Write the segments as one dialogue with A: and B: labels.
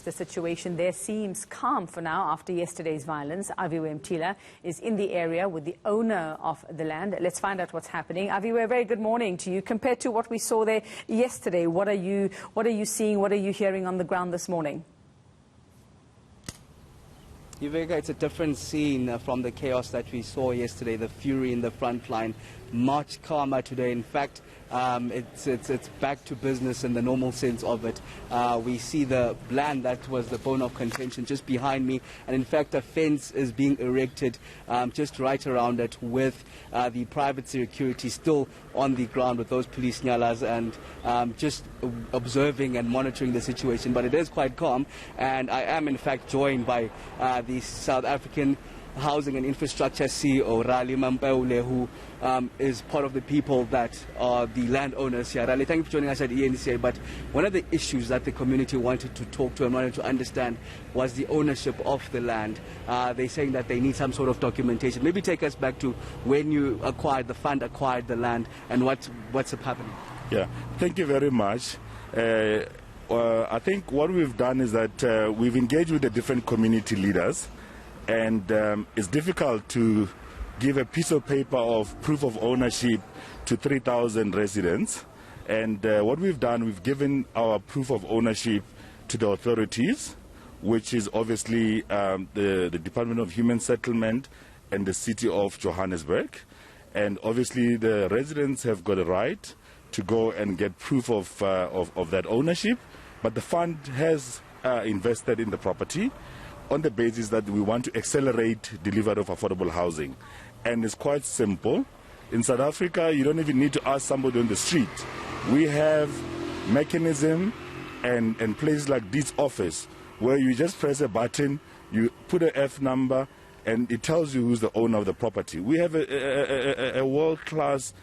A: the situation there seems calm for now after yesterday's violence. Aviwe Mtila is in the area with the owner of the land. Let's find out what's happening. Aviwe, a very good morning to you. Compared to what we saw there yesterday, what are you seeing, what are you hearing on the ground this morning?
B: Ivega, it's a different scene from the chaos that we saw yesterday, the fury in the front line. Much calmer today. In fact, it's back to business in the normal sense of it. We see the land that was the bone of contention just behind me, and in fact a fence is being erected just right around it, with the private security still on the ground with those police nyalas and just observing and monitoring the situation. But it is quite calm, and I am in fact joined by the South African Housing and Infrastructure CEO, Rabie Ridge, who is part of the people that are the landowners here. Rabie, thank you for joining us at eNCA. But one of the issues that the community wanted to talk to and wanted to understand was the ownership of the land. They're saying that they need some sort of documentation. Maybe take us back to when you acquired, the fund acquired the land, and what's happening.
C: Yeah, thank you very much. I think what we've done is that we've engaged with the different community leaders. And it's difficult to give a piece of paper of proof of ownership to 3,000 residents. And what we've done, we've given our proof of ownership to the authorities, which is obviously the Department of Human Settlement and the City of Johannesburg. And obviously the residents have got a right to go and get proof of that ownership. But the fund has invested in the property on the basis that we want to accelerate delivery of affordable housing. And it's quite simple. In South Africa, you don't even need to ask somebody on the street. We have mechanism and places like this office where you just press a button, you put an F number, and it tells you who's the owner of the property. We have a world-class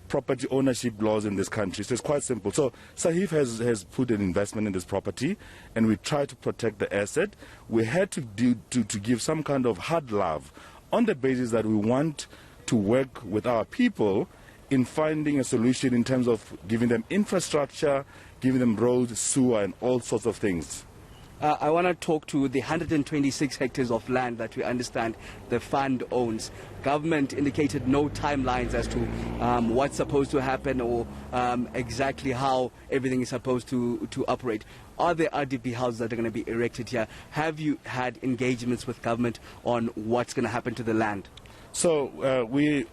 C: property ownership laws in this country. So it's quite simple. So Sahif has put an investment in this property, and we try to protect the asset. We had to give some kind of hard love on the basis that we want to work with our people in finding a solution in terms of giving them infrastructure, giving them roads, sewer, and all sorts of things.
B: I want to talk to the 126 hectares of land that we understand the fund owns. Government indicated no timelines as to what's supposed to happen or exactly how everything is supposed to operate. Are there RDP houses that are going to be erected here? Have you had engagements with government on what's going to happen to the land?
C: So we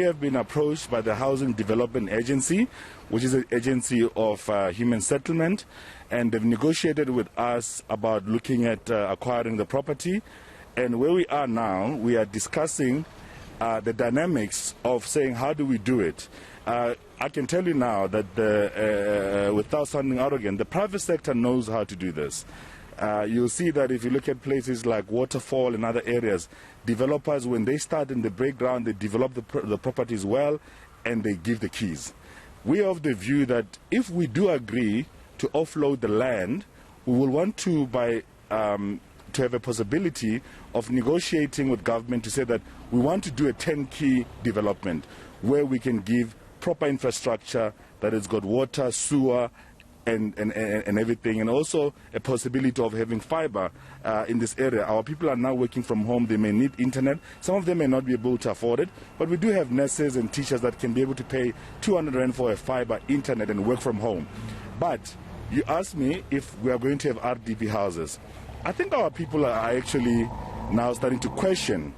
C: have been approached by the Housing Development Agency, which is an agency of human settlement, and they've negotiated with us about looking at acquiring the property. And where we are now, we are discussing the dynamics of saying how do we do it. I can tell you now that without sounding arrogant, the private sector knows how to do this. You'll see that if you look at places like Waterfall and other areas, developers, when they start in the breakground, they develop the properties well and they give the keys. We are of the view that if we do agree to offload the land, we will want to have a possibility of negotiating with government to say that we want to do a 10-key development where we can give proper infrastructure that has got water, sewer, and everything, and also a possibility of having fiber in this area. Our people are now working from home. They may need internet. Some of them may not be able to afford it, but we do have nurses and teachers that can be able to pay 200 rand for a fiber internet and work from home. But you asked me if we are going to have RDP houses. I think our people are actually now starting to question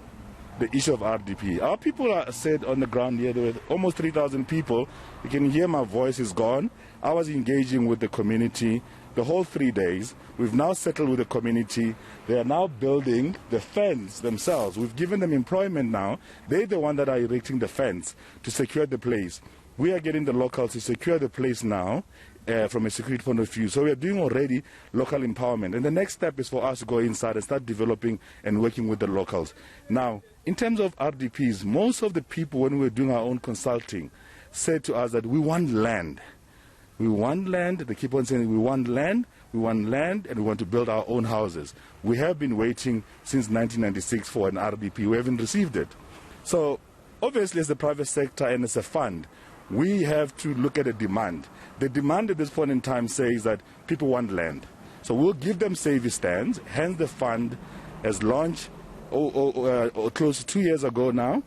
C: the issue of RDP. Our people are said on the ground here, there were almost 3,000 people. You can hear my voice is gone. I was engaging with the community the whole 3 days. We've now settled with the community. They are now building the fence themselves. We've given them employment now. They're the one that are erecting the fence to secure the place. We are getting the locals to secure the place now from a security point of view. So we are doing already local empowerment. And the next step is for us to go inside and start developing and working with the locals. Now, in terms of RDPs, most of the people, when we were doing our own consulting, said to us that we want land. We want land. They keep on saying we want land, and we want to build our own houses. We have been waiting since 1996 for an RDP. We haven't received it. So obviously as the private sector and as a fund, we have to look at the demand. The demand at this point in time says that people want land. So we'll give them service stands, hence the fund has launched close to 2 years ago now,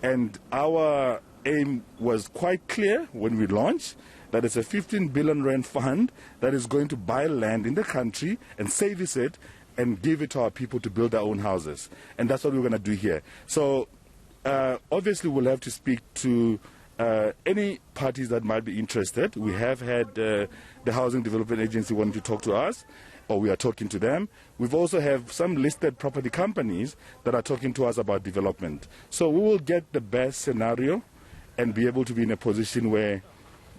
C: and our aim was quite clear when we launched, that it's a 15 billion rand fund that is going to buy land in the country and service it and give it to our people to build their own houses. And that's what we're going to do here. So obviously we'll have to speak to any parties that might be interested. We have had the Housing Development Agency wanting to talk to us, or we are talking to them. We've also have some listed property companies that are talking to us about development. So we will get the best scenario and be able to be in a position where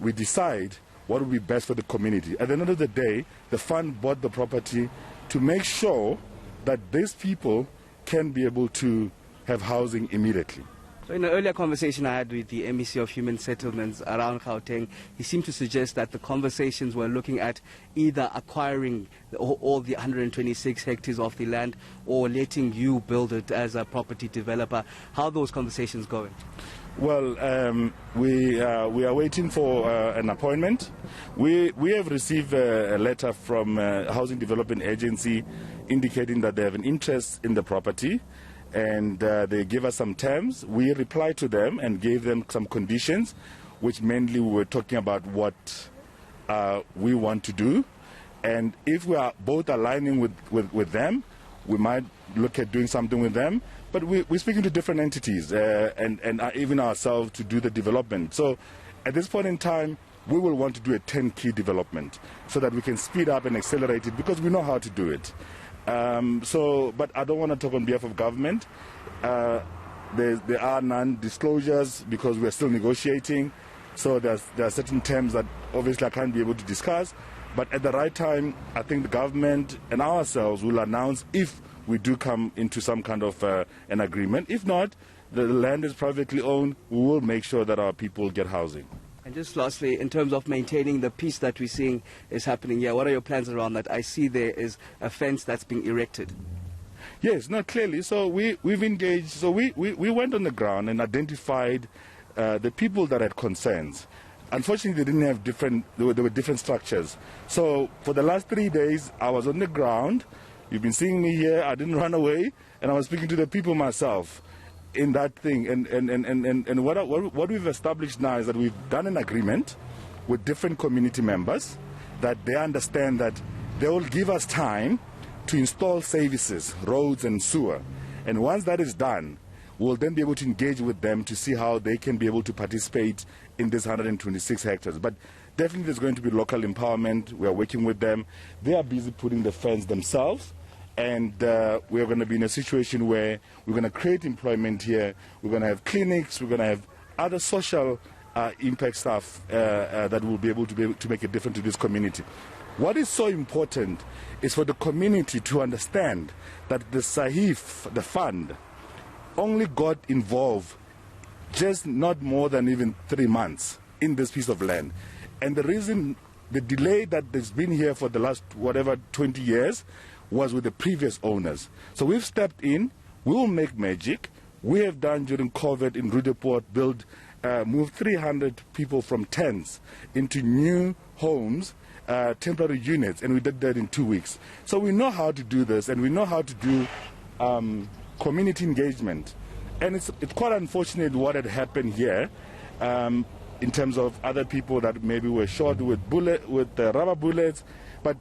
C: we decide what will be best for the community. At the end of the day, the fund bought the property to make sure that these people can be able to have housing immediately.
B: So in an earlier conversation I had with the MEC of Human Settlements around Gauteng, he seemed to suggest that the conversations were looking at either acquiring all the 126 hectares of the land or letting you build it as a property developer. How are those conversations going?
C: Well, we are waiting for an appointment. We have received a letter from Housing Development Agency indicating that they have an interest in the property, and they give us some terms. We replied to them and gave them some conditions, which mainly we were talking about what we want to do. And if we are both aligning with them, we might look at doing something with them. But we're speaking to different entities and even ourselves to do the development. So at this point in time, we will want to do a 10-key development so that we can speed up and accelerate it because we know how to do it. But I don't want to talk on behalf of government. There are non-disclosures because we're still negotiating. So there are certain terms that obviously I can't be able to discuss. But at the right time, I think the government and ourselves will announce if we do come into some kind of an agreement. If not, the land is privately owned. We will make sure that our people get housing.
B: And just lastly, in terms of maintaining the peace that we're seeing is happening here, what are your plans around that? I see there is a fence that's being erected.
C: Yes, no, clearly. So we've engaged. So we went on the ground and identified the people that had concerns. Unfortunately, they didn't have there were different structures. So for the last 3 days, I was on the ground. You've been seeing me here. I didn't run away, and I was speaking to the people myself in that thing. And what we've established now is that we've done an agreement with different community members that they understand that they will give us time to install services, roads and sewer. And once that is done, we'll then be able to engage with them to see how they can be able to participate in this 126 hectares. But definitely there's going to be local empowerment. We are working with them. They are busy putting the fence themselves. And we are going to be in a situation where we're going to create employment here. We're going to have clinics. We're going to have other social impact stuff that will be able to make a difference to this community. What is so important is for the community to understand that the SAHIF, the fund, only got involved just not more than even 3 months in this piece of land. And the reason, the delay that has been here for the last, 20 years was with the previous owners. So we've stepped in, we will make magic. We have done during COVID in Rudeport, moved 300 people from tents into new homes, temporary units, and we did that in 2 weeks. So we know how to do this, and we know how to do community engagement. And it's quite unfortunate what had happened here in terms of other people that maybe were shot with rubber bullets. But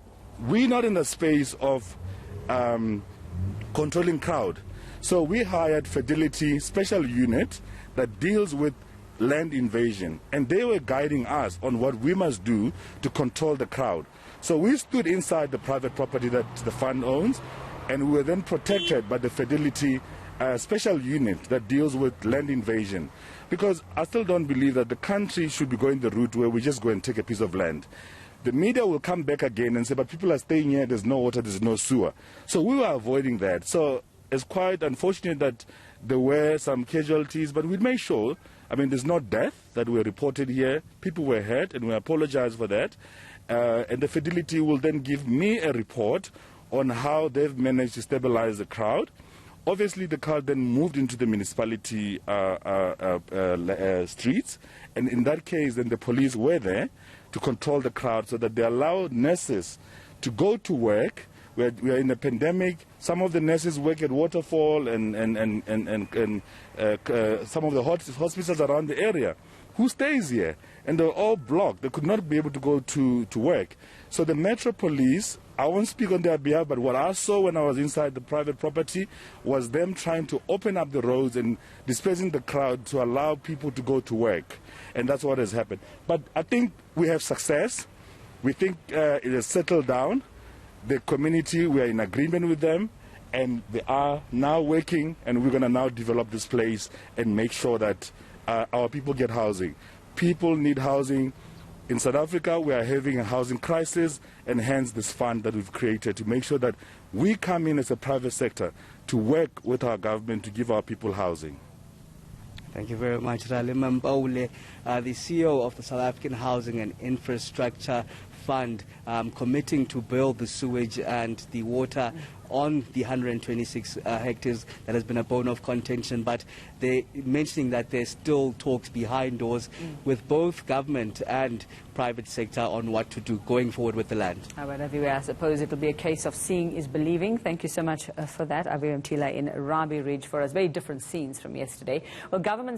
C: we're not in the space of controlling crowd. So we hired Fidelity Special Unit that deals with land invasion, and they were guiding us on what we must do to control the crowd. So we stood inside the private property that the fund owns, and we were then protected by the Fidelity Special Unit that deals with land invasion. Because I still don't believe that the country should be going the route where we just go and take a piece of land. The media will come back again and say, but people are staying here, there's no water, there's no sewer. So we were avoiding that. So it's quite unfortunate that there were some casualties, but we made sure, there's no death that were reported here. People were hurt, and we apologize for that. And the Fidelity will then give me a report on how they've managed to stabilize the crowd. Obviously, the crowd then moved into the municipality streets, and in that case, then the police were there to control the crowd so that they allowed nurses to go to work. We are in a pandemic. Some of the nurses work at Waterfall and some of the hospitals around the area. Who stays here? And they're all blocked. They could not be able to go to work. So the Metro Police, I won't speak on their behalf, but what I saw when I was inside the private property was them trying to open up the roads and dispersing the crowd to allow people to go to work. And that's what has happened. But I think we have success. We think it has settled down. The community, we are in agreement with them, and they are now working, and we're going to now develop this place and make sure that our people get housing. People need housing. In South Africa, we are having a housing crisis, and hence this fund that we've created to make sure that we come in as a private sector to work with our government to give our people housing.
B: Thank you very much, Rale Mambaule, the CEO of the South African Housing and Infrastructure Fund, committing to build the sewage and the water on the 126 hectares that has been a bone of contention, but they're mentioning that there's still talks behind doors with both government and private sector on what to do going forward with the land.
A: All right, everywhere, I suppose it'll be a case of seeing is believing. Thank you so much for that, Rabie Ridge in Rabie Ridge, for us. Very different scenes from yesterday. Well, government